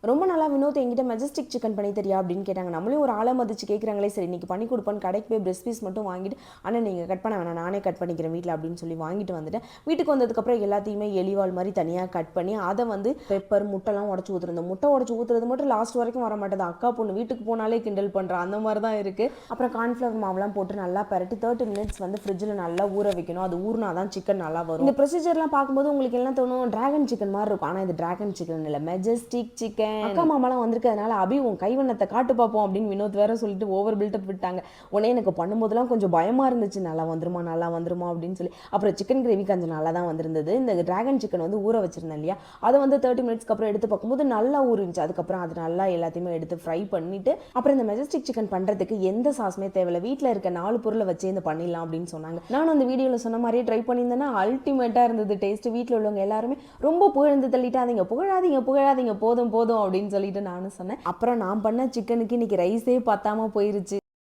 ரொம்ப நாளா வினோத் என்கிட்ட மெஜஸ்டிக் சிக்கன் பண்ணி தரியா அப்படின்னு கேட்டாங்க. நம்மளே ஒரு ஆளை மதிச்சு கேட்குறாங்களே, சரி இன்னைக்கு பண்ணி கொடுப்பேன்னு கடைக்கு போய் பிரெஸ்ட் பீஸ் மட்டும் வாங்கிட்டு, ஆனால் நீங்கள் கட் பண்ண வேணாம் நானே கட் பண்ணிக்கிறேன் வீட்டில் அப்படின்னு சொல்லி வாங்கிட்டு வந்துட்டேன். வீட்டுக்கு வந்ததுக்கப்புறம் எல்லாத்தையுமே எலிவால் மாதிரி தனியாக கட் பண்ணி அதை வந்து பெப்பர் முட்டைலாம் உடச்சி ஊற்றுறது. முட்டை உடச்சி ஊற்றுறது மட்டும் லாஸ்ட் வரைக்கும் வர மாட்டேது. அக்கா பொண்ணு வீட்டுக்கு போனாலே கிண்டல் பண்ணுறான், அந்த மாதிரி தான் இருக்குது. அப்புறம் கார்ன்ஃப்ளவர் மாவுலாம் போட்டு நல்லா பரட்டி 30 மினிட்ஸ் வந்து ஃப்ரிட்ஜில் நல்லா ஊற வைக்கணும். அது ஊறினா தான் சிக்கன் நல்லா வரும். இந்த ப்ரொசீஜர்லாம் பார்க்கும்போது உங்களுக்கு எல்லாம் தோணும் டிராகன் சிக்கன் மாதிரி இருக்கும். ஆனால் இது டிராகன் சிக்கன் இல்லை, மெஜஸ்டிக் சிக்கன். அக்கா மாமாலாம் வந்திருக்கிறதுனால அபி உன் கைவண்ணத்தை காட்டு பார்ப்போம் அப்படின்னு வினோத் வேற சொல்லிட்டு ஓவர் பில்டப் விட்டாங்க. உடனே எனக்கு பண்ணும்போதெல்லாம் கொஞ்சம் பயமா இருந்துச்சு, நல்லா வந்துருமா அப்படின்னு சொல்லி. அப்புறம் சிக்கன் கிரேவி கொஞ்சம் நல்லா தான் வந்திருந்தது. இந்த டிராகன் சிக்கன் வந்து ஊற வச்சிருந்தேன் இல்லையா, அதை வந்து 30 மினிட்ஸ்க்கு அப்புறம் எடுத்து பார்க்கும்போது நல்லா ஊறிச்சு. அதுக்கப்புறம் அது நல்லா எல்லாத்தையுமே எடுத்து ஃப்ரை பண்ணிட்டு, அப்புறம் இந்த மெஜஸ்டிக் சிக்கன் பண்றதுக்கு எந்த சாஸுமே தேவையில்லை, வீட்டில் இருக்க 4 பொருளை வச்சு இந்த பண்ணிடலாம் அப்படின்னு சொன்னாங்க. நானும் அந்த வீடியோவில் சொன்ன மாதிரியே ட்ரை பண்ணியிருந்தேன்னா அல்டிமேட்டாக இருந்தது டேஸ்ட். வீட்டில் உள்ளவங்க எல்லாருமே ரொம்ப புகழ்ந்து தள்ளிட்டாதீங்க, புகழாதீங்க போதும் அப்படின்னு சொல்லிட்டு நானும் சொன்னேன். அப்புறம் நான் பண்ண சிக்கனுக்கு இன்னைக்கு ரைஸே பத்தாம போயிருச்சு.